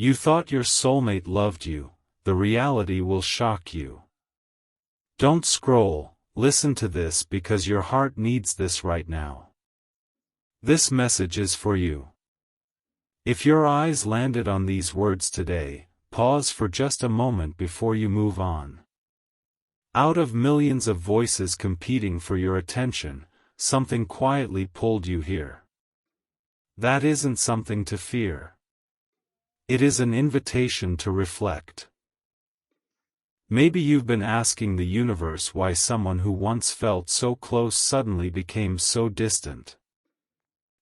You thought your soulmate loved you, the reality will shock you. Don't scroll, listen to this because your heart needs this right now. This message is for you. If your eyes landed on these words today, pause for just a moment before you move on. Out of millions of voices competing for your attention, something quietly pulled you here. That isn't something to fear. It is an invitation to reflect. Maybe you've been asking the universe why someone who once felt so close suddenly became so distant.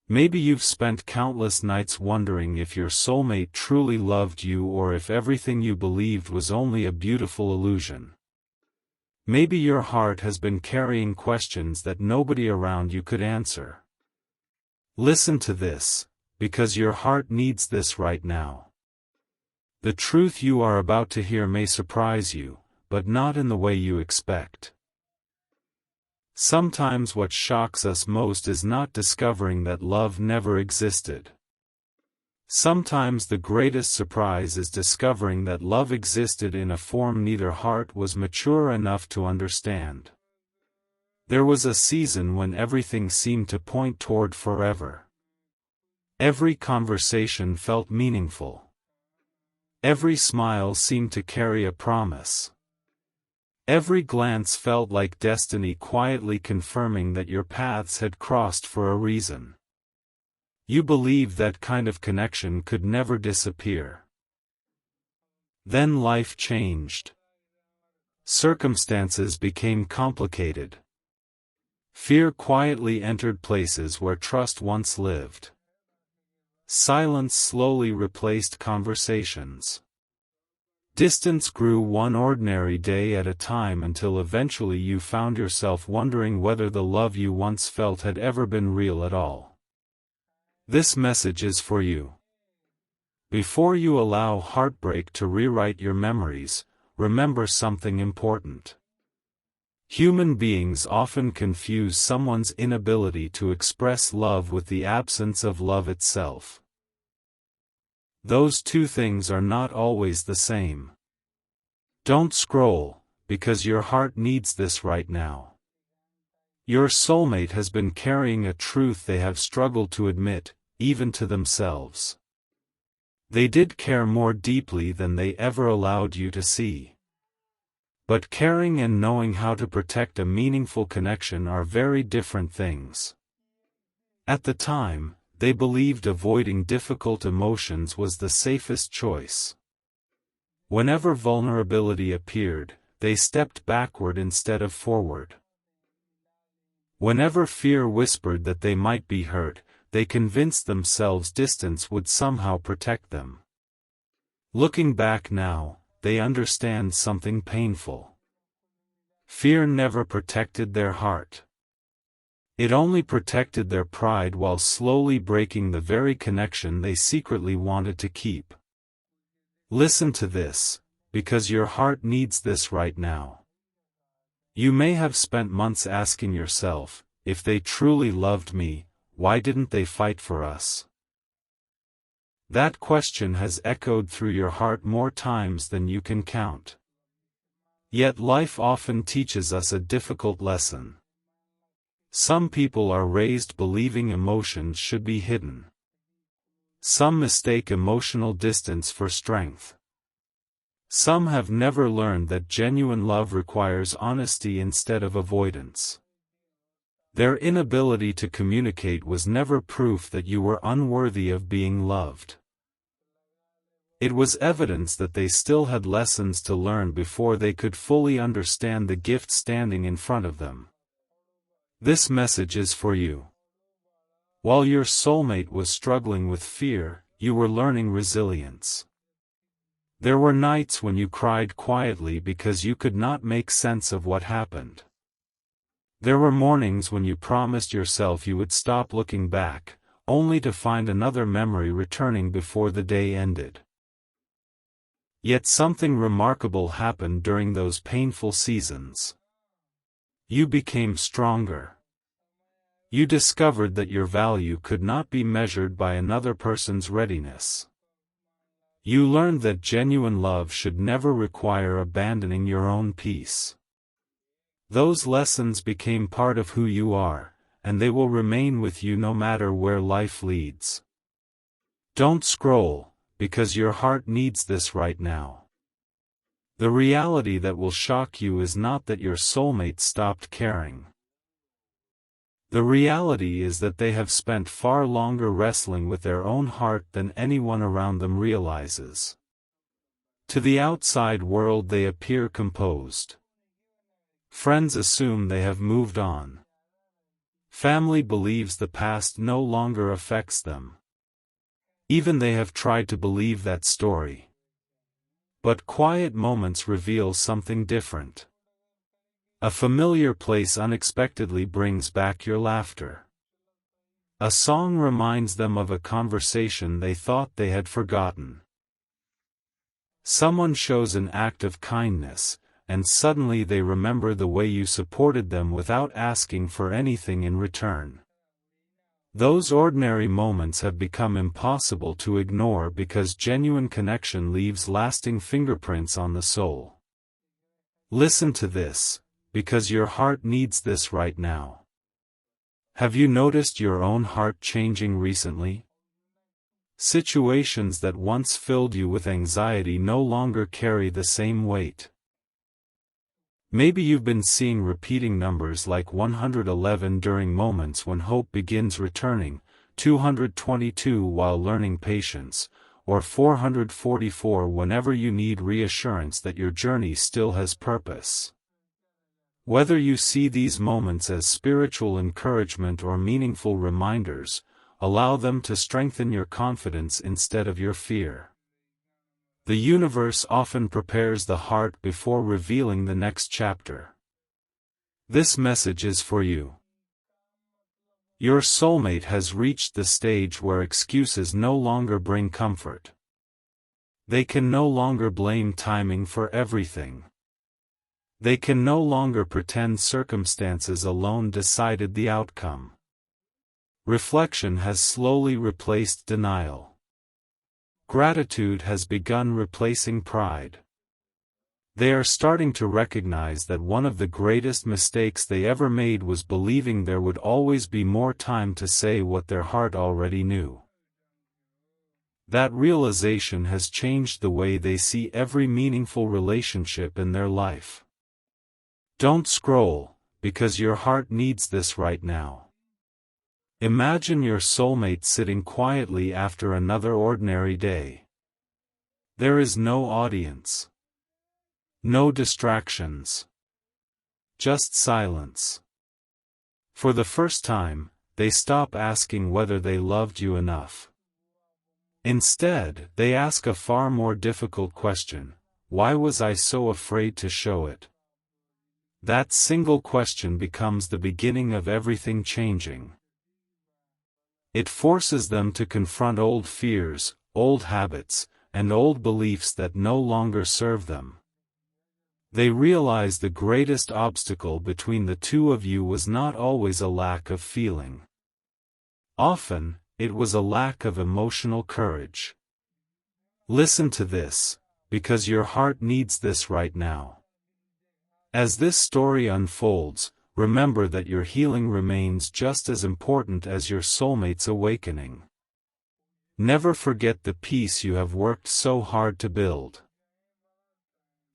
Maybe you've spent countless nights wondering if your soulmate truly loved you or if everything you believed was only a beautiful illusion. Maybe your heart has been carrying questions that nobody around you could answer. Listen to this, because your heart needs this right now. The truth you are about to hear may surprise you, but not in the way you expect. Sometimes what shocks us most is not discovering that love never existed. Sometimes the greatest surprise is discovering that love existed in a form neither heart was mature enough to understand. There was a season when everything seemed to point toward forever. Every conversation felt meaningful. Every smile seemed to carry a promise. Every glance felt like destiny quietly confirming that your paths had crossed for a reason. You believed that kind of connection could never disappear. Then life changed. Circumstances became complicated. Fear quietly entered places where trust once lived. Silence slowly replaced conversations. Distance grew one ordinary day at a time until eventually you found yourself wondering whether the love you once felt had ever been real at all. This message is for you. Before you allow heartbreak to rewrite your memories, remember something important. Human beings often confuse someone's inability to express love with the absence of love itself. Those two things are not always the same. Don't scroll, because your heart needs this right now. Your soulmate has been carrying a truth they have struggled to admit, even to themselves. They did care more deeply than they ever allowed you to see. But caring and knowing how to protect a meaningful connection are very different things. At the time, they believed avoiding difficult emotions was the safest choice. Whenever vulnerability appeared, they stepped backward instead of forward. Whenever fear whispered that they might be hurt, they convinced themselves distance would somehow protect them. Looking back now, they understand something painful. Fear never protected their heart. It only protected their pride while slowly breaking the very connection they secretly wanted to keep. Listen to this, because your heart needs this right now. You may have spent months asking yourself, if they truly loved me, why didn't they fight for us? That question has echoed through your heart more times than you can count. Yet life often teaches us a difficult lesson. Some people are raised believing emotions should be hidden. Some mistake emotional distance for strength. Some have never learned that genuine love requires honesty instead of avoidance. Their inability to communicate was never proof that you were unworthy of being loved. It was evidence that they still had lessons to learn before they could fully understand the gift standing in front of them. This message is for you. While your soulmate was struggling with fear, you were learning resilience. There were nights when you cried quietly because you could not make sense of what happened. There were mornings when you promised yourself you would stop looking back, only to find another memory returning before the day ended. Yet something remarkable happened during those painful seasons. You became stronger. You discovered that your value could not be measured by another person's readiness. You learned that genuine love should never require abandoning your own peace. Those lessons became part of who you are, and they will remain with you no matter where life leads. Don't scroll, because your heart needs this right now. The reality that will shock you is not that your soulmate stopped caring. The reality is that they have spent far longer wrestling with their own heart than anyone around them realizes. To the outside world they appear composed. Friends assume they have moved on. Family believes the past no longer affects them. Even they have tried to believe that story. But quiet moments reveal something different. A familiar place unexpectedly brings back your laughter. A song reminds them of a conversation they thought they had forgotten. Someone shows an act of kindness, and suddenly they remember the way you supported them without asking for anything in return. Those ordinary moments have become impossible to ignore because genuine connection leaves lasting fingerprints on the soul. Listen to this, because your heart needs this right now. Have you noticed your own heart changing recently? Situations that once filled you with anxiety no longer carry the same weight. Maybe you've been seeing repeating numbers like 111 during moments when hope begins returning, 222 while learning patience, or 444 whenever you need reassurance that your journey still has purpose. Whether you see these moments as spiritual encouragement or meaningful reminders, allow them to strengthen your confidence instead of your fear. The universe often prepares the heart before revealing the next chapter. This message is for you. Your soulmate has reached the stage where excuses no longer bring comfort. They can no longer blame timing for everything. They can no longer pretend circumstances alone decided the outcome. Reflection has slowly replaced denial. Gratitude has begun replacing pride. They are starting to recognize that one of the greatest mistakes they ever made was believing there would always be more time to say what their heart already knew. That realization has changed the way they see every meaningful relationship in their life. Don't scroll, because your heart needs this right now. Imagine your soulmate sitting quietly after another ordinary day. There is no audience. No distractions. Just silence. For the first time, they stop asking whether they loved you enough. Instead, they ask a far more difficult question: why was I so afraid to show it? That single question becomes the beginning of everything changing. It forces them to confront old fears, old habits, and old beliefs that no longer serve them. They realize the greatest obstacle between the two of you was not always a lack of feeling. Often, it was a lack of emotional courage. Listen to this, because your heart needs this right now. As this story unfolds, remember that your healing remains just as important as your soulmate's awakening. Never forget the peace you have worked so hard to build.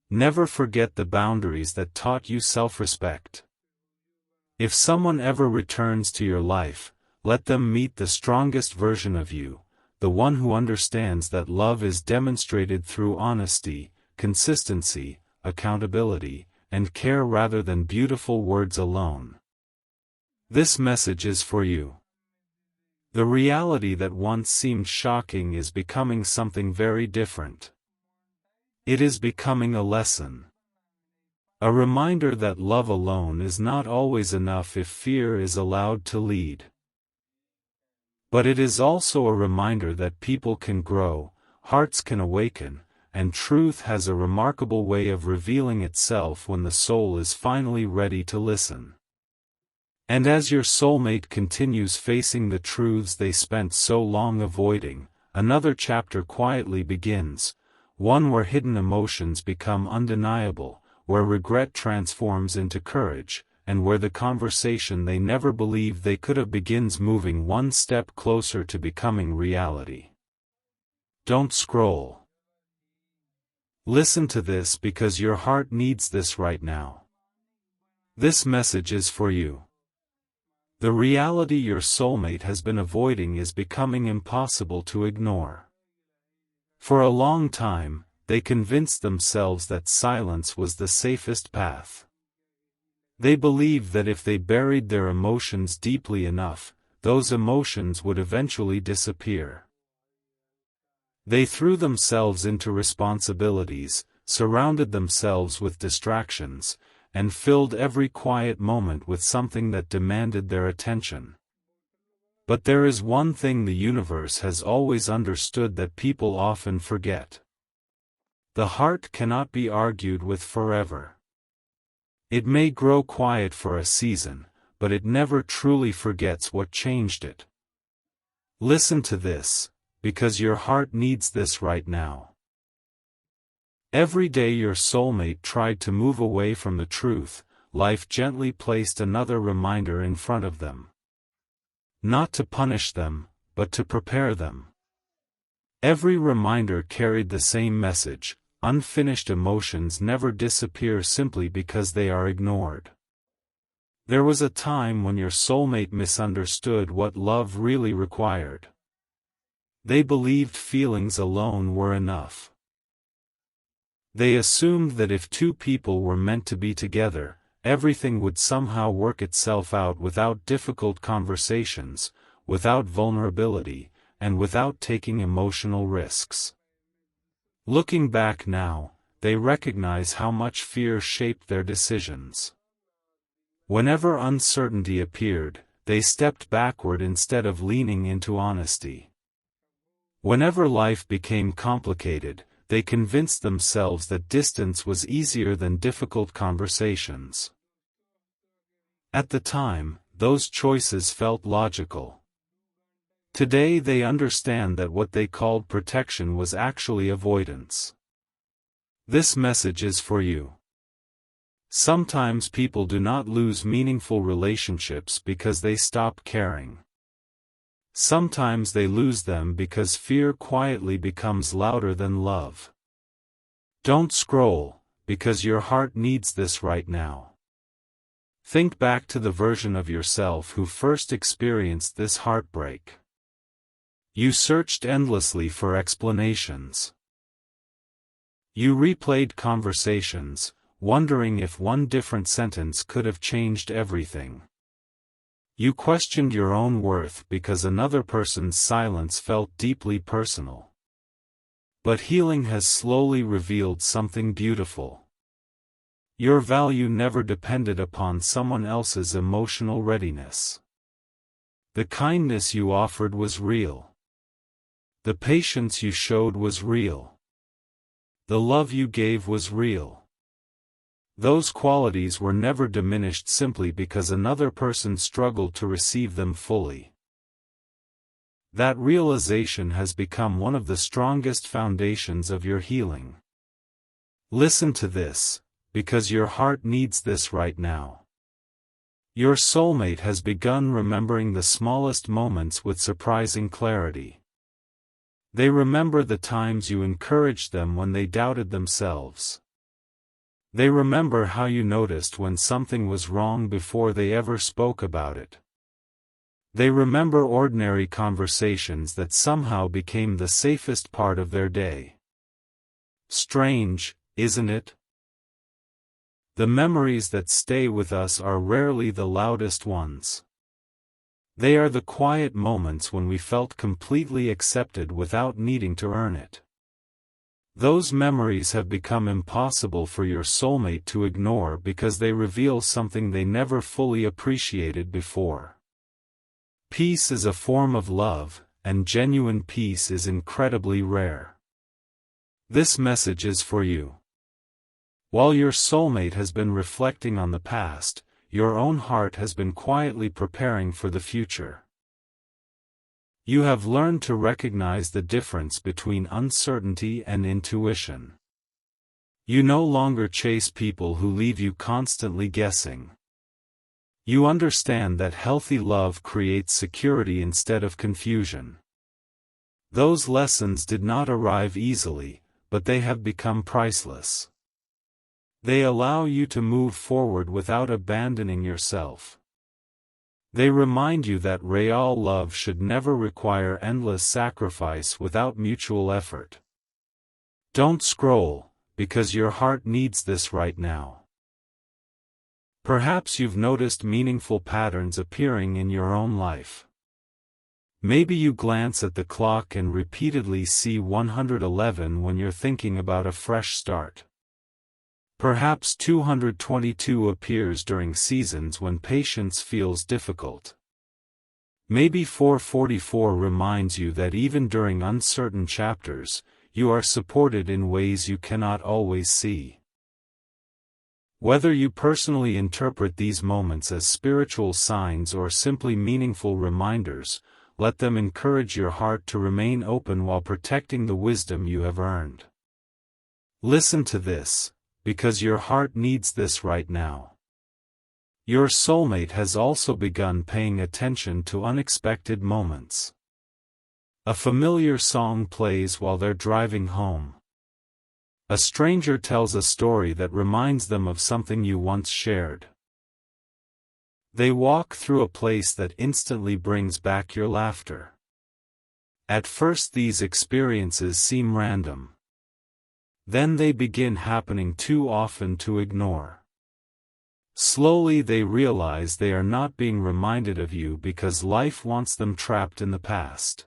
Never forget the boundaries that taught you self-respect. If someone ever returns to your life, let them meet the strongest version of you, the one who understands that love is demonstrated through honesty, consistency, accountability, and care rather than beautiful words alone. This message is for you. The reality that once seemed shocking is becoming something very different. It is becoming a lesson. A reminder that love alone is not always enough if fear is allowed to lead. But it is also a reminder that people can grow, hearts can awaken, and truth has a remarkable way of revealing itself when the soul is finally ready to listen. And as your soulmate continues facing the truths they spent so long avoiding, another chapter quietly begins, one where hidden emotions become undeniable, where regret transforms into courage, and where the conversation they never believed they could have begins moving one step closer to becoming reality. Don't scroll. Listen to this because your heart needs this right now. This message is for you. The reality your soulmate has been avoiding is becoming impossible to ignore. For a long time, they convinced themselves that silence was the safest path. They believed that if they buried their emotions deeply enough, those emotions would eventually disappear. They threw themselves into responsibilities, surrounded themselves with distractions, and filled every quiet moment with something that demanded their attention. But there is one thing the universe has always understood that people often forget. The heart cannot be argued with forever. It may grow quiet for a season, but it never truly forgets what changed it. Listen to this, because your heart needs this right now. Every day your soulmate tried to move away from the truth, life gently placed another reminder in front of them. Not to punish them, but to prepare them. Every reminder carried the same message: unfinished emotions never disappear simply because they are ignored. There was a time when your soulmate misunderstood what love really required. They believed feelings alone were enough. They assumed that if two people were meant to be together, everything would somehow work itself out without difficult conversations, without vulnerability, and without taking emotional risks. Looking back now, they recognize how much fear shaped their decisions. Whenever uncertainty appeared, they stepped backward instead of leaning into honesty. Whenever life became complicated, they convinced themselves that distance was easier than difficult conversations. At the time, those choices felt logical. Today they understand that what they called protection was actually avoidance. This message is for you. Sometimes people do not lose meaningful relationships because they stop caring. Sometimes they lose them because fear quietly becomes louder than love. Don't scroll, because your heart needs this right now. Think back to the version of yourself who first experienced this heartbreak. You searched endlessly for explanations. You replayed conversations, wondering if one different sentence could have changed everything. You questioned your own worth because another person's silence felt deeply personal. But healing has slowly revealed something beautiful. Your value never depended upon someone else's emotional readiness. The kindness you offered was real. The patience you showed was real. The love you gave was real. Those qualities were never diminished simply because another person struggled to receive them fully. That realization has become one of the strongest foundations of your healing. Listen to this, because your heart needs this right now. Your soulmate has begun remembering the smallest moments with surprising clarity. They remember the times you encouraged them when they doubted themselves. They remember how you noticed when something was wrong before they ever spoke about it. They remember ordinary conversations that somehow became the safest part of their day. Strange, isn't it? The memories that stay with us are rarely the loudest ones. They are the quiet moments when we felt completely accepted without needing to earn it. Those memories have become impossible for your soulmate to ignore because they reveal something they never fully appreciated before. Peace is a form of love, and genuine peace is incredibly rare. This message is for you. While your soulmate has been reflecting on the past, your own heart has been quietly preparing for the future. You have learned to recognize the difference between uncertainty and intuition. You no longer chase people who leave you constantly guessing. You understand that healthy love creates security instead of confusion. Those lessons did not arrive easily, but they have become priceless. They allow you to move forward without abandoning yourself. They remind you that real love should never require endless sacrifice without mutual effort. Don't scroll, because your heart needs this right now. Perhaps you've noticed meaningful patterns appearing in your own life. Maybe you glance at the clock and repeatedly see 111 when you're thinking about a fresh start. Perhaps 222 appears during seasons when patience feels difficult. Maybe 444 reminds you that even during uncertain chapters, you are supported in ways you cannot always see. Whether you personally interpret these moments as spiritual signs or simply meaningful reminders, let them encourage your heart to remain open while protecting the wisdom you have earned. Listen to this, because your heart needs this right now. Your soulmate has also begun paying attention to unexpected moments. A familiar song plays while they're driving home. A stranger tells a story that reminds them of something you once shared. They walk through a place that instantly brings back your laughter. At first these experiences seem random. Then they begin happening too often to ignore. Slowly they realize they are not being reminded of you because life wants them trapped in the past.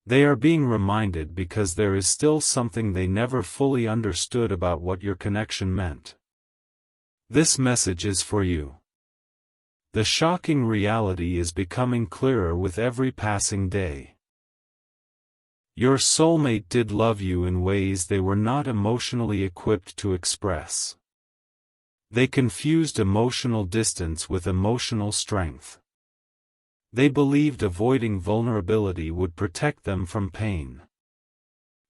They are being reminded because there is still something they never fully understood about what your connection meant. This message is for you. The shocking reality is becoming clearer with every passing day. Your soulmate did love you in ways they were not emotionally equipped to express. They confused emotional distance with emotional strength. They believed avoiding vulnerability would protect them from pain.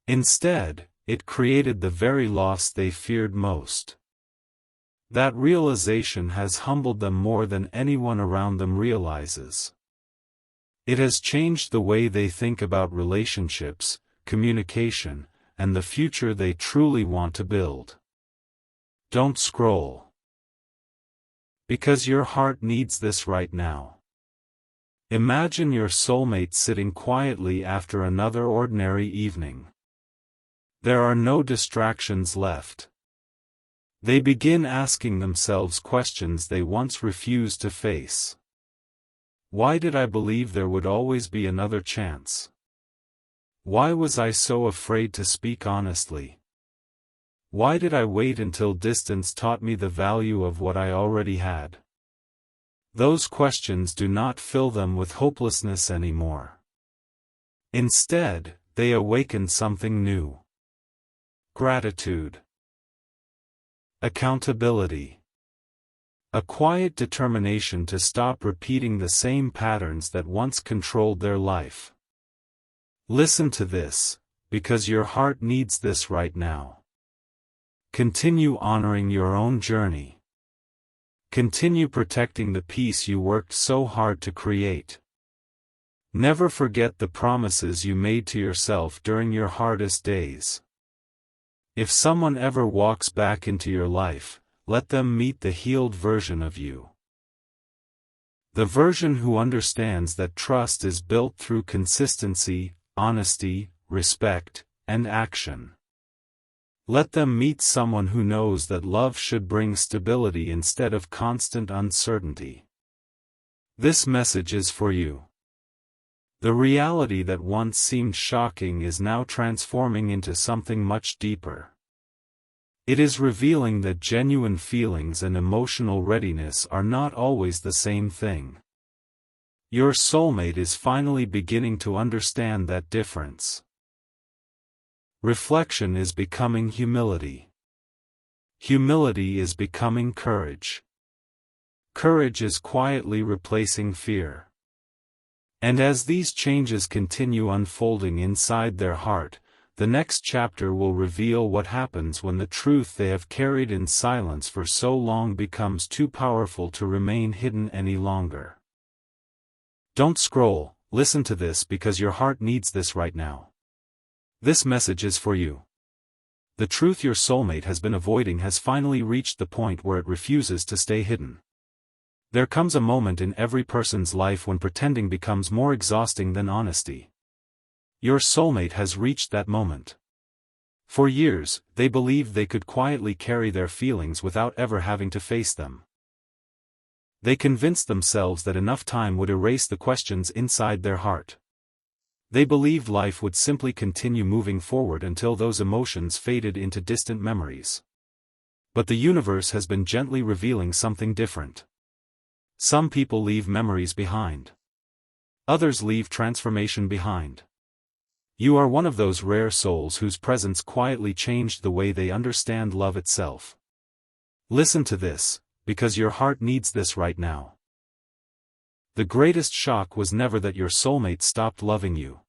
Instead, it created the very loss they feared most. That realization has humbled them more than anyone around them realizes. It has changed the way they think about relationships, communication, and the future they truly want to build. Don't scroll. Because your heart needs this right now. Imagine your soulmate sitting quietly after another ordinary evening. There are no distractions left. They begin asking themselves questions they once refused to face. Why did I believe there would always be another chance? Why was I so afraid to speak honestly? Why did I wait until distance taught me the value of what I already had? Those questions do not fill them with hopelessness anymore. Instead, they awaken something new. Gratitude. Accountability. A quiet determination to stop repeating the same patterns that once controlled their life. Listen to this, because your heart needs this right now. Continue honoring your own journey. Continue protecting the peace you worked so hard to create. Never forget the promises you made to yourself during your hardest days. If someone ever walks back into your life, let them meet the healed version of you. The version who understands that trust is built through consistency, honesty, respect, and action. Let them meet someone who knows that love should bring stability instead of constant uncertainty. This message is for you. The reality that once seemed shocking is now transforming into something much deeper. It is revealing that genuine feelings and emotional readiness are not always the same thing. Your soulmate is finally beginning to understand that difference. Reflection is becoming humility. Humility is becoming courage. Courage is quietly replacing fear. And as these changes continue unfolding inside their heart, the next chapter will reveal what happens when the truth they have carried in silence for so long becomes too powerful to remain hidden any longer. Don't scroll, listen to this because your heart needs this right now. This message is for you. The truth your soulmate has been avoiding has finally reached the point where it refuses to stay hidden. There comes a moment in every person's life when pretending becomes more exhausting than honesty. Your soulmate has reached that moment. For years, they believed they could quietly carry their feelings without ever having to face them. They convinced themselves that enough time would erase the questions inside their heart. They believed life would simply continue moving forward until those emotions faded into distant memories. But the universe has been gently revealing something different. Some people leave memories behind. Others leave transformation behind. You are one of those rare souls whose presence quietly changed the way they understand love itself. Listen to this, because your heart needs this right now. The greatest shock was never that your soulmate stopped loving you.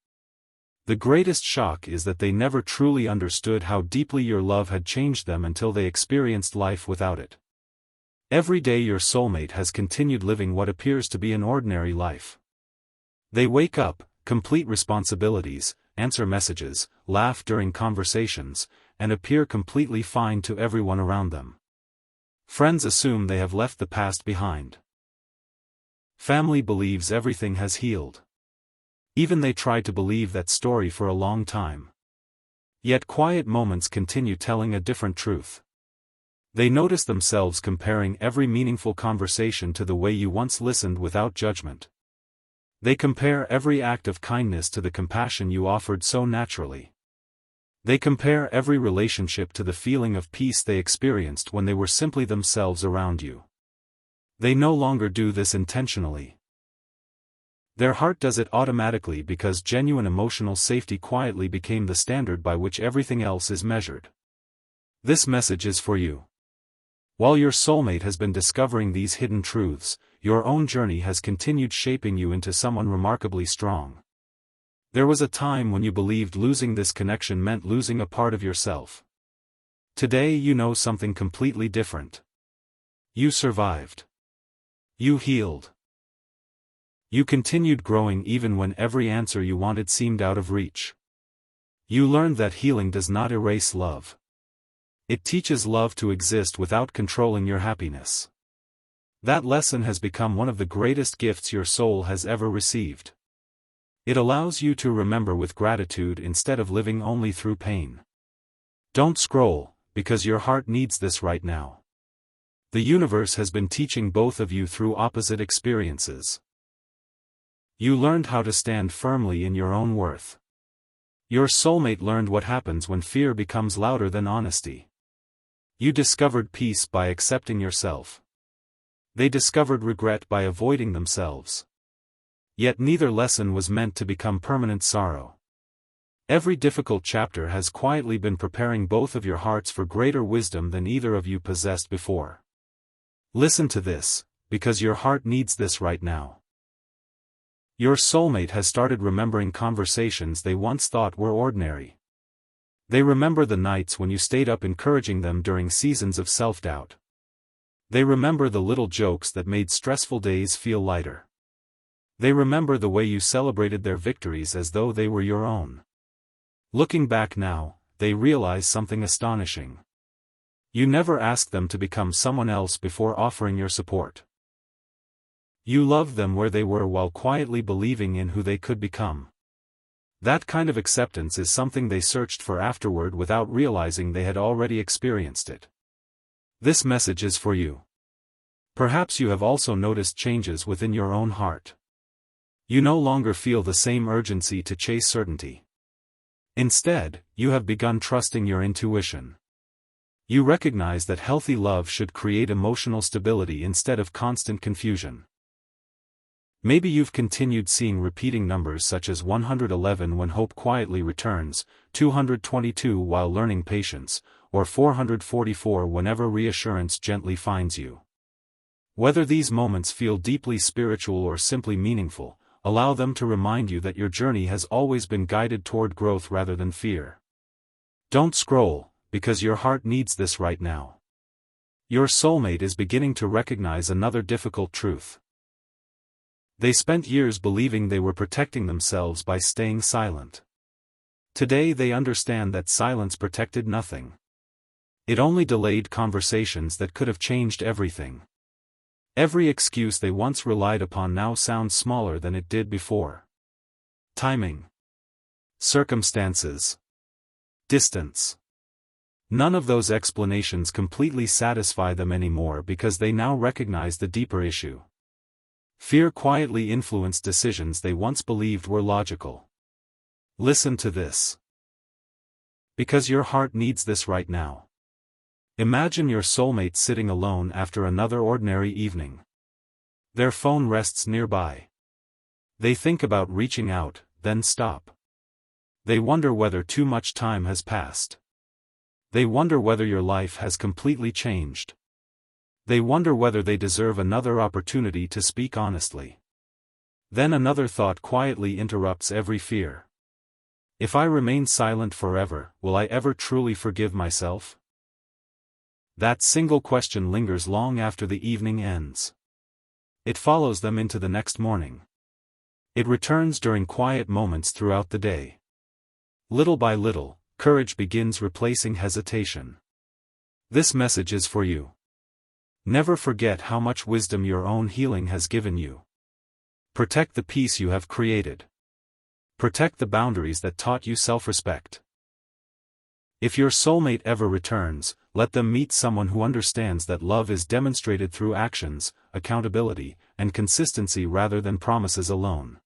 The greatest shock is that they never truly understood how deeply your love had changed them until they experienced life without it. Every day your soulmate has continued living what appears to be an ordinary life. They wake up, complete responsibilities, answer messages, laugh during conversations, and appear completely fine to everyone around them. Friends assume they have left the past behind. Family believes everything has healed. Even they tried to believe that story for a long time. Yet quiet moments continue telling a different truth. They notice themselves comparing every meaningful conversation to the way you once listened without judgment. They compare every act of kindness to the compassion you offered so naturally. They compare every relationship to the feeling of peace they experienced when they were simply themselves around you. They no longer do this intentionally. Their heart does it automatically because genuine emotional safety quietly became the standard by which everything else is measured. This message is for you. While your soulmate has been discovering these hidden truths, your own journey has continued shaping you into someone remarkably strong. There was a time when you believed losing this connection meant losing a part of yourself. Today you know something completely different. You survived. You healed. You continued growing even when every answer you wanted seemed out of reach. You learned that healing does not erase love. It teaches love to exist without controlling your happiness. That lesson has become one of the greatest gifts your soul has ever received. It allows you to remember with gratitude instead of living only through pain. Don't scroll, because your heart needs this right now. The universe has been teaching both of you through opposite experiences. You learned how to stand firmly in your own worth. Your soulmate learned what happens when fear becomes louder than honesty. You discovered peace by accepting yourself. They discovered regret by avoiding themselves. Yet neither lesson was meant to become permanent sorrow. Every difficult chapter has quietly been preparing both of your hearts for greater wisdom than either of you possessed before. Listen to this, because your heart needs this right now. Your soulmate has started remembering conversations they once thought were ordinary. They remember the nights when you stayed up encouraging them during seasons of self-doubt. They remember the little jokes that made stressful days feel lighter. They remember the way you celebrated their victories as though they were your own. Looking back now, they realize something astonishing. You never asked them to become someone else before offering your support. You loved them where they were while quietly believing in who they could become. That kind of acceptance is something they searched for afterward without realizing they had already experienced it. This message is for you. Perhaps you have also noticed changes within your own heart. You no longer feel the same urgency to chase certainty. Instead, you have begun trusting your intuition. You recognize that healthy love should create emotional stability instead of constant confusion. Maybe you've continued seeing repeating numbers such as 111 when hope quietly returns, 222 while learning patience, or 444 whenever reassurance gently finds you. Whether these moments feel deeply spiritual or simply meaningful, allow them to remind you that your journey has always been guided toward growth rather than fear. Don't scroll, because your heart needs this right now. Your soulmate is beginning to recognize another difficult truth. They spent years believing they were protecting themselves by staying silent. Today they understand that silence protected nothing. It only delayed conversations that could have changed everything. Every excuse they once relied upon now sounds smaller than it did before. Timing. Circumstances. Distance. None of those explanations completely satisfy them anymore because they now recognize the deeper issue. Fear quietly influenced decisions they once believed were logical. Listen to this. Because your heart needs this right now. Imagine your soulmate sitting alone after another ordinary evening. Their phone rests nearby. They think about reaching out, then stop. They wonder whether too much time has passed. They wonder whether your life has completely changed. They wonder whether they deserve another opportunity to speak honestly. Then another thought quietly interrupts every fear. If I remain silent forever, will I ever truly forgive myself? That single question lingers long after the evening ends. It follows them into the next morning. It returns during quiet moments throughout the day. Little by little, courage begins replacing hesitation. This message is for you. Never forget how much wisdom your own healing has given you. Protect the peace you have created. Protect the boundaries that taught you self-respect. If your soulmate ever returns, let them meet someone who understands that love is demonstrated through actions, accountability, and consistency rather than promises alone.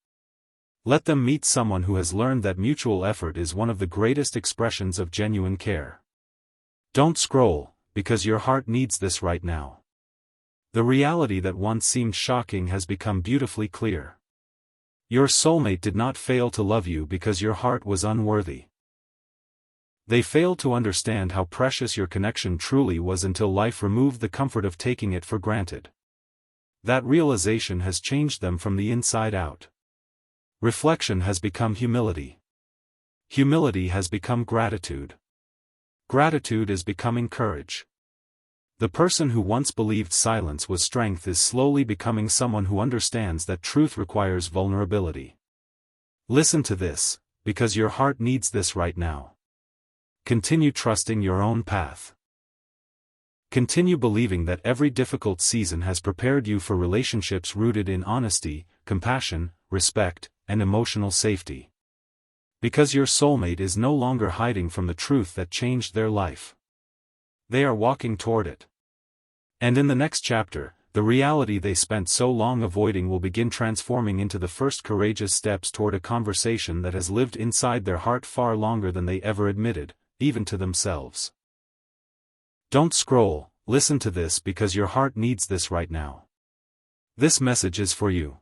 Let them meet someone who has learned that mutual effort is one of the greatest expressions of genuine care. Don't scroll, because your heart needs this right now. The reality that once seemed shocking has become beautifully clear. Your soulmate did not fail to love you because your heart was unworthy. They failed to understand how precious your connection truly was until life removed the comfort of taking it for granted. That realization has changed them from the inside out. Reflection has become humility. Humility has become gratitude. Gratitude is becoming courage. The person who once believed silence was strength is slowly becoming someone who understands that truth requires vulnerability. Listen to this, because your heart needs this right now. Continue trusting your own path. Continue believing that every difficult season has prepared you for relationships rooted in honesty, compassion, respect, and emotional safety. Because your soulmate is no longer hiding from the truth that changed their life. They are walking toward it. And in the next chapter, the reality they spent so long avoiding will begin transforming into the first courageous steps toward a conversation that has lived inside their heart far longer than they ever admitted, even to themselves. Don't scroll, listen to this because your heart needs this right now. This message is for you.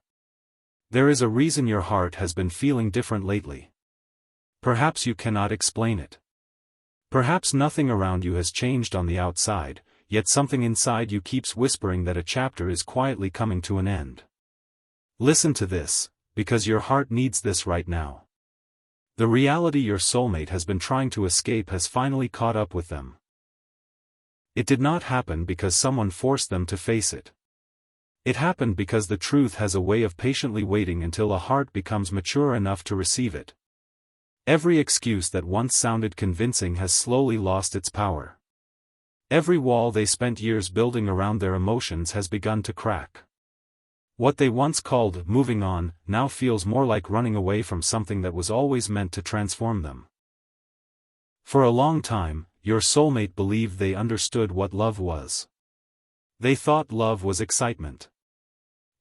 There is a reason your heart has been feeling different lately. Perhaps you cannot explain it. Perhaps nothing around you has changed on the outside, yet something inside you keeps whispering that a chapter is quietly coming to an end. Listen to this, because your heart needs this right now. The reality your soulmate has been trying to escape has finally caught up with them. It did not happen because someone forced them to face it. It happened because the truth has a way of patiently waiting until a heart becomes mature enough to receive it. Every excuse that once sounded convincing has slowly lost its power. Every wall they spent years building around their emotions has begun to crack. What they once called moving on now feels more like running away from something that was always meant to transform them. For a long time, your soulmate believed they understood what love was. They thought love was excitement.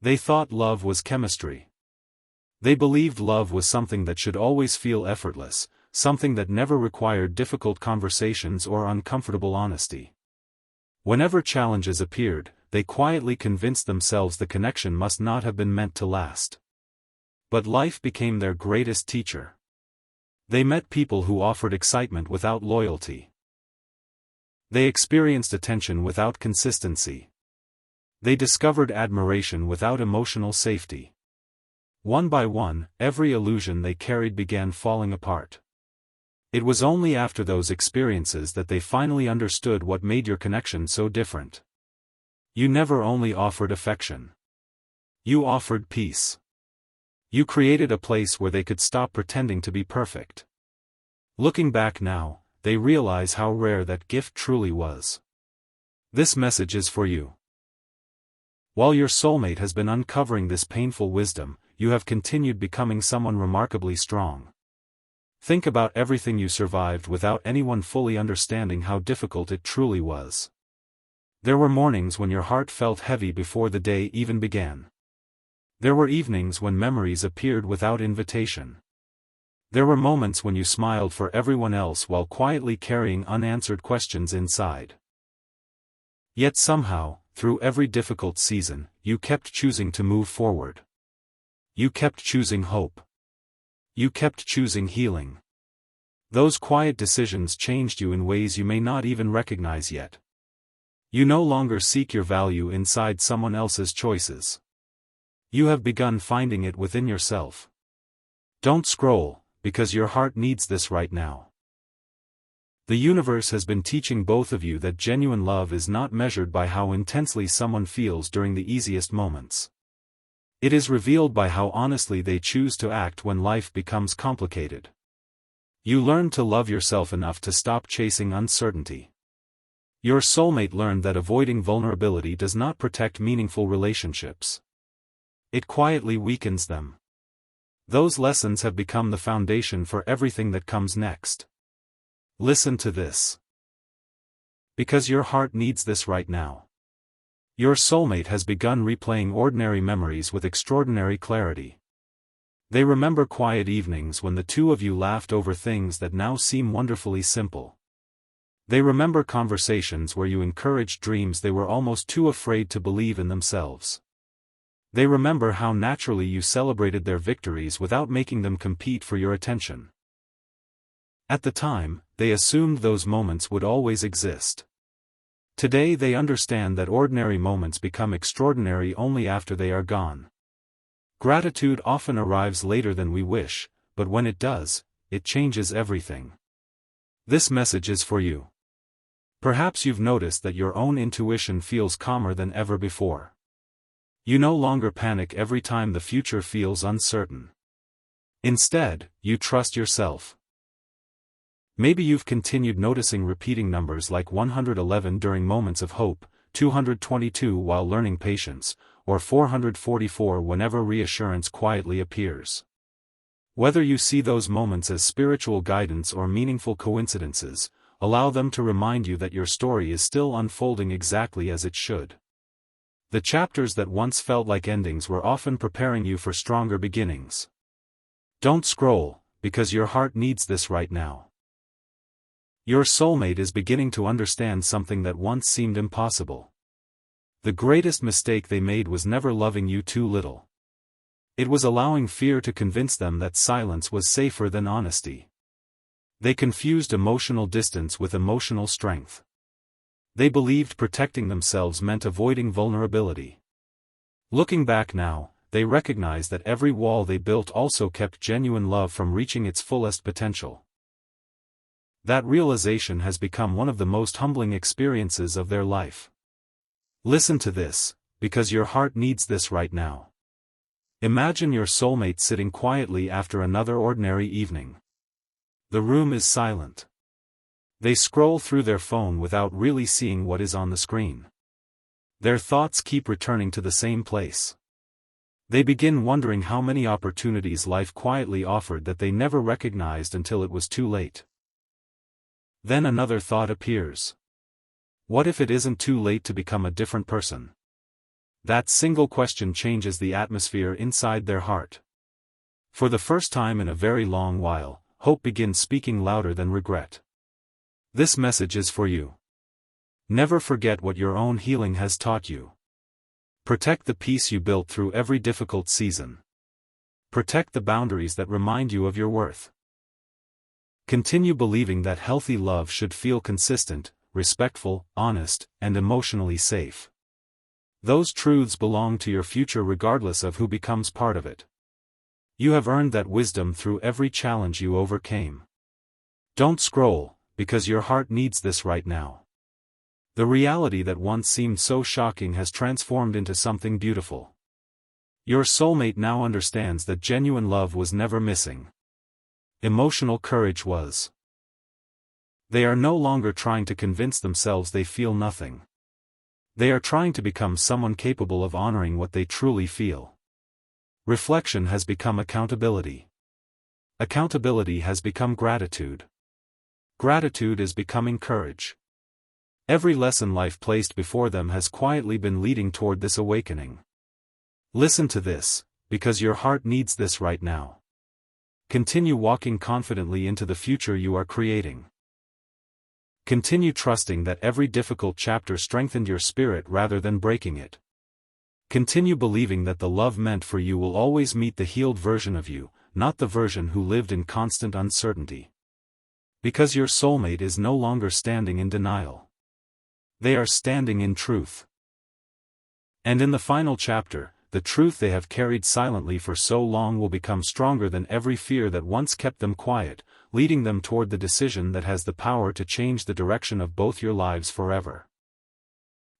They thought love was chemistry. They believed love was something that should always feel effortless, something that never required difficult conversations or uncomfortable honesty. Whenever challenges appeared, they quietly convinced themselves the connection must not have been meant to last. But life became their greatest teacher. They met people who offered excitement without loyalty. They experienced attention without consistency. They discovered admiration without emotional safety. One by one, every illusion they carried began falling apart. It was only after those experiences that they finally understood what made your connection so different. You never only offered affection. You offered peace. You created a place where they could stop pretending to be perfect. Looking back now, they realize how rare that gift truly was. This message is for you. While your soulmate has been uncovering this painful wisdom, you have continued becoming someone remarkably strong. Think about everything you survived without anyone fully understanding how difficult it truly was. There were mornings when your heart felt heavy before the day even began. There were evenings when memories appeared without invitation. There were moments when you smiled for everyone else while quietly carrying unanswered questions inside. Yet somehow, through every difficult season, you kept choosing to move forward. You kept choosing hope. You kept choosing healing. Those quiet decisions changed you in ways you may not even recognize yet. You no longer seek your value inside someone else's choices. You have begun finding it within yourself. Don't scroll, because your heart needs this right now. The universe has been teaching both of you that genuine love is not measured by how intensely someone feels during the easiest moments. It is revealed by how honestly they choose to act when life becomes complicated. You learn to love yourself enough to stop chasing uncertainty. Your soulmate learned that avoiding vulnerability does not protect meaningful relationships. It quietly weakens them. Those lessons have become the foundation for everything that comes next. Listen to this. Because your heart needs this right now. Your soulmate has begun replaying ordinary memories with extraordinary clarity. They remember quiet evenings when the two of you laughed over things that now seem wonderfully simple. They remember conversations where you encouraged dreams they were almost too afraid to believe in themselves. They remember how naturally you celebrated their victories without making them compete for your attention. At the time, they assumed those moments would always exist. Today they understand that ordinary moments become extraordinary only after they are gone. Gratitude often arrives later than we wish, but when it does, it changes everything. This message is for you. Perhaps you've noticed that your own intuition feels calmer than ever before. You no longer panic every time the future feels uncertain. Instead, you trust yourself. Maybe you've continued noticing repeating numbers like 111 during moments of hope, 222 while learning patience, or 444 whenever reassurance quietly appears. Whether you see those moments as spiritual guidance or meaningful coincidences, allow them to remind you that your story is still unfolding exactly as it should. The chapters that once felt like endings were often preparing you for stronger beginnings. Don't scroll, because your heart needs this right now. Your soulmate is beginning to understand something that once seemed impossible. The greatest mistake they made was never loving you too little. It was allowing fear to convince them that silence was safer than honesty. They confused emotional distance with emotional strength. They believed protecting themselves meant avoiding vulnerability. Looking back now, they recognize that every wall they built also kept genuine love from reaching its fullest potential. That realization has become one of the most humbling experiences of their life. Listen to this, because your heart needs this right now. Imagine your soulmate sitting quietly after another ordinary evening. The room is silent. They scroll through their phone without really seeing what is on the screen. Their thoughts keep returning to the same place. They begin wondering how many opportunities life quietly offered that they never recognized until it was too late. Then another thought appears. What if it isn't too late to become a different person? That single question changes the atmosphere inside their heart. For the first time in a very long while, hope begins speaking louder than regret. This message is for you. Never forget what your own healing has taught you. Protect the peace you built through every difficult season. Protect the boundaries that remind you of your worth. Continue believing that healthy love should feel consistent, respectful, honest, and emotionally safe. Those truths belong to your future regardless of who becomes part of it. You have earned that wisdom through every challenge you overcame. Don't scroll, because your heart needs this right now. The reality that once seemed so shocking has transformed into something beautiful. Your soulmate now understands that genuine love was never missing. Emotional courage was. They are no longer trying to convince themselves they feel nothing. They are trying to become someone capable of honoring what they truly feel. Reflection has become accountability. Accountability has become gratitude. Gratitude is becoming courage. Every lesson life placed before them has quietly been leading toward this awakening. Listen to this, because your heart needs this right now. Continue walking confidently into the future you are creating. Continue trusting that every difficult chapter strengthened your spirit rather than breaking it. Continue believing that the love meant for you will always meet the healed version of you, not the version who lived in constant uncertainty. Because your soulmate is no longer standing in denial. They are standing in truth. And in the final chapter, the truth they have carried silently for so long will become stronger than every fear that once kept them quiet, leading them toward the decision that has the power to change the direction of both your lives forever.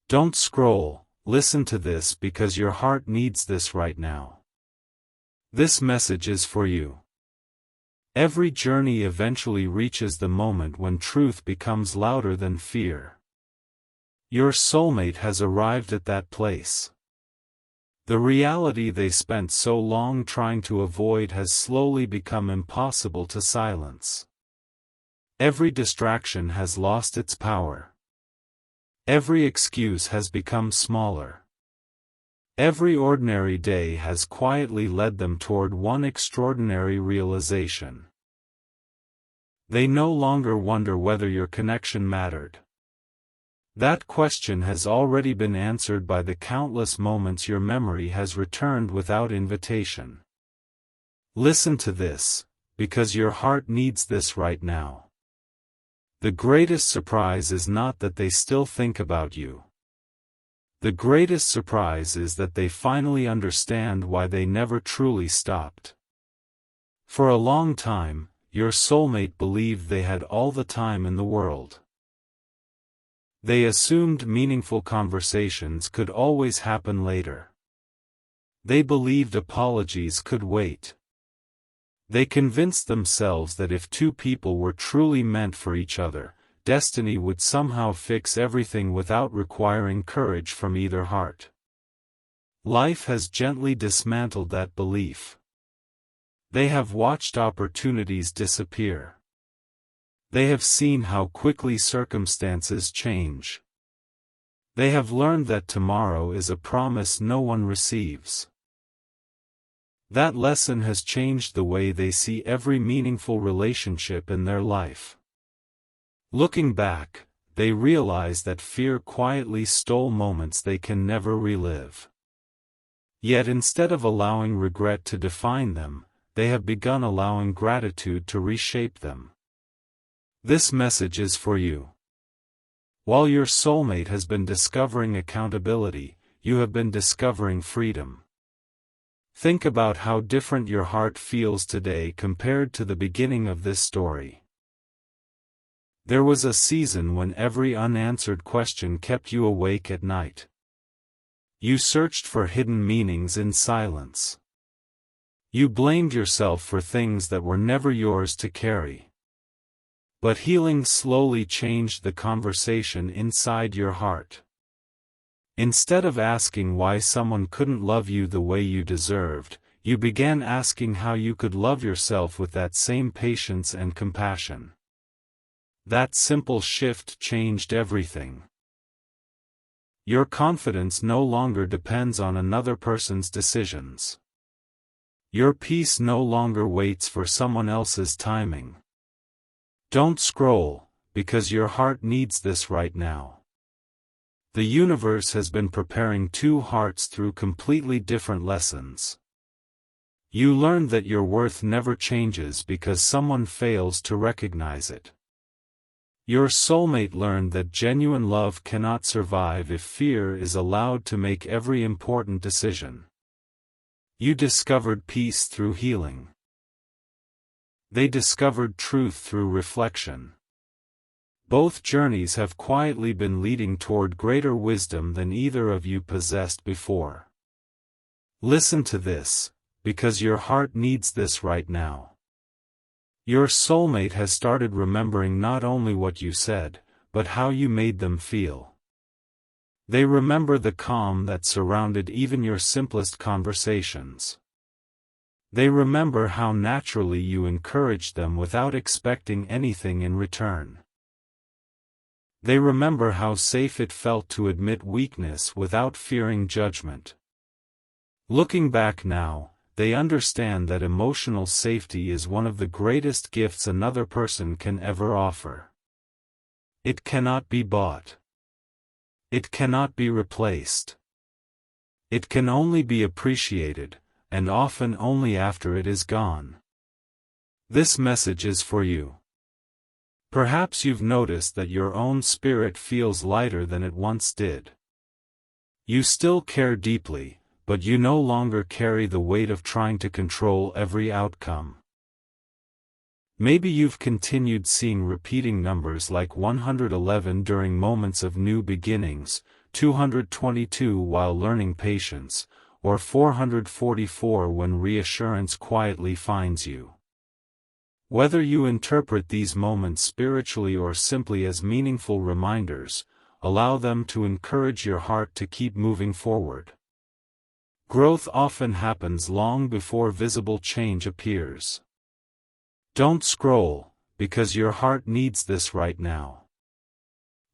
Don't scroll, listen to this because your heart needs this right now. This message is for you. Every journey eventually reaches the moment when truth becomes louder than fear. Your soulmate has arrived at that place. The reality they spent so long trying to avoid has slowly become impossible to silence. Every distraction has lost its power. Every excuse has become smaller. Every ordinary day has quietly led them toward one extraordinary realization. They no longer wonder whether your connection mattered. That question has already been answered by the countless moments your memory has returned without invitation. Listen to this, because your heart needs this right now. The greatest surprise is not that they still think about you. The greatest surprise is that they finally understand why they never truly stopped. For a long time, your soulmate believed they had all the time in the world. They assumed meaningful conversations could always happen later. They believed apologies could wait. They convinced themselves that if two people were truly meant for each other, destiny would somehow fix everything without requiring courage from either heart. Life has gently dismantled that belief. They have watched opportunities disappear. They have seen how quickly circumstances change. They have learned that tomorrow is a promise no one receives. That lesson has changed the way they see every meaningful relationship in their life. Looking back, they realize that fear quietly stole moments they can never relive. Yet instead of allowing regret to define them, they have begun allowing gratitude to reshape them. This message is for you. While your soulmate has been discovering accountability, you have been discovering freedom. Think about how different your heart feels today compared to the beginning of this story. There was a season when every unanswered question kept you awake at night. You searched for hidden meanings in silence. You blamed yourself for things that were never yours to carry. But healing slowly changed the conversation inside your heart. Instead of asking why someone couldn't love you the way you deserved, you began asking how you could love yourself with that same patience and compassion. That simple shift changed everything. Your confidence no longer depends on another person's decisions. Your peace no longer waits for someone else's timing. Don't scroll, because your heart needs this right now. The universe has been preparing two hearts through completely different lessons. You learned that your worth never changes because someone fails to recognize it. Your soulmate learned that genuine love cannot survive if fear is allowed to make every important decision. You discovered peace through healing. They discovered truth through reflection. Both journeys have quietly been leading toward greater wisdom than either of you possessed before. Listen to this, because your heart needs this right now. Your soulmate has started remembering not only what you said, but how you made them feel. They remember the calm that surrounded even your simplest conversations. They remember how naturally you encouraged them without expecting anything in return. They remember how safe it felt to admit weakness without fearing judgment. Looking back now, they understand that emotional safety is one of the greatest gifts another person can ever offer. It cannot be bought. It cannot be replaced. It can only be appreciated, and often only after it is gone. This message is for you. Perhaps you've noticed that your own spirit feels lighter than it once did. You still care deeply, but you no longer carry the weight of trying to control every outcome. Maybe you've continued seeing repeating numbers like 111 during moments of new beginnings, 222 while learning patience, or 444 when reassurance quietly finds you. Whether you interpret these moments spiritually or simply as meaningful reminders, allow them to encourage your heart to keep moving forward. Growth often happens long before visible change appears. Don't scroll, because your heart needs this right now.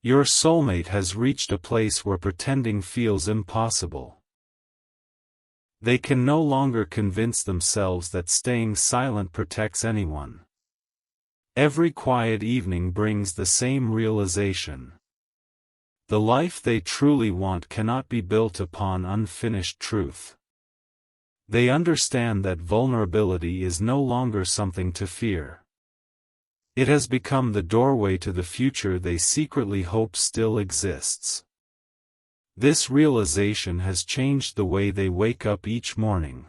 Your soulmate has reached a place where pretending feels impossible. They can no longer convince themselves that staying silent protects anyone. Every quiet evening brings the same realization. The life they truly want cannot be built upon unfinished truth. They understand that vulnerability is no longer something to fear. It has become the doorway to the future they secretly hope still exists. This realization has changed the way they wake up each morning.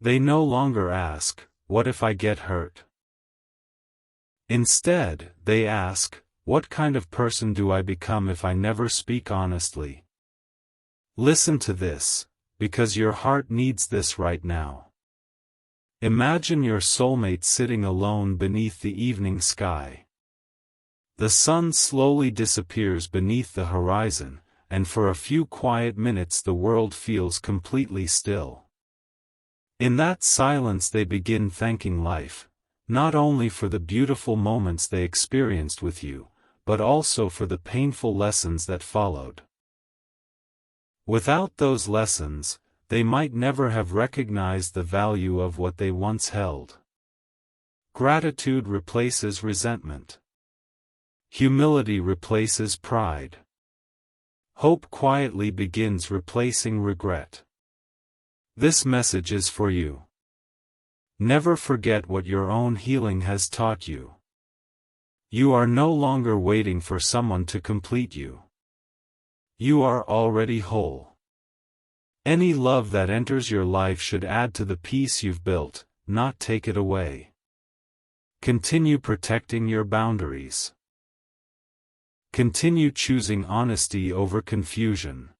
They no longer ask, "What if I get hurt?" Instead, they ask, "What kind of person do I become if I never speak honestly?" Listen to this, because your heart needs this right now. Imagine your soulmate sitting alone beneath the evening sky. The sun slowly disappears beneath the horizon, and for a few quiet minutes the world feels completely still. In that silence they begin thanking life, not only for the beautiful moments they experienced with you, but also for the painful lessons that followed. Without those lessons, they might never have recognized the value of what they once held. Gratitude replaces resentment. Humility replaces pride. Hope quietly begins replacing regret. This message is for you. Never forget what your own healing has taught you. You are no longer waiting for someone to complete you. You are already whole. Any love that enters your life should add to the peace you've built, not take it away. Continue protecting your boundaries. Continue choosing honesty over confusion.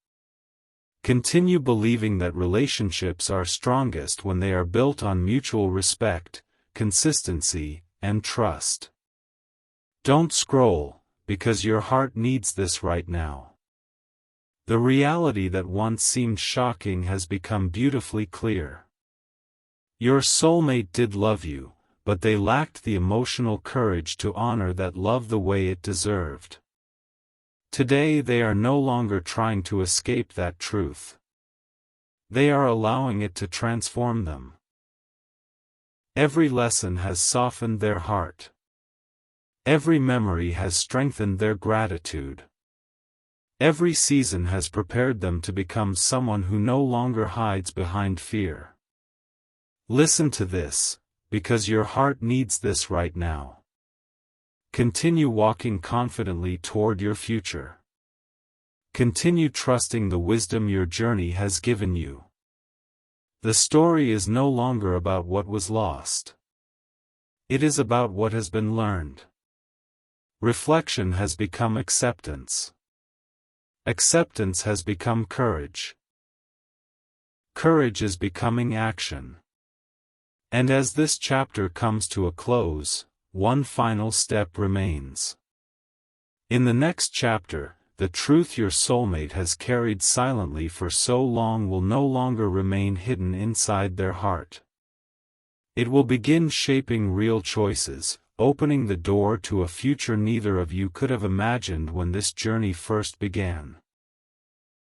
Continue believing that relationships are strongest when they are built on mutual respect, consistency, and trust. Don't scroll, because your heart needs this right now. The reality that once seemed shocking has become beautifully clear. Your soulmate did love you, but they lacked the emotional courage to honor that love the way it deserved. Today they are no longer trying to escape that truth. They are allowing it to transform them. Every lesson has softened their heart. Every memory has strengthened their gratitude. Every season has prepared them to become someone who no longer hides behind fear. Listen to this, because your heart needs this right now. Continue walking confidently toward your future. Continue trusting the wisdom your journey has given you. The story is no longer about what was lost. It is about what has been learned. Reflection has become acceptance. Acceptance has become courage. Courage is becoming action. And as this chapter comes to a close, one final step remains. In the next chapter, the truth your soulmate has carried silently for so long will no longer remain hidden inside their heart. It will begin shaping real choices, opening the door to a future neither of you could have imagined when this journey first began.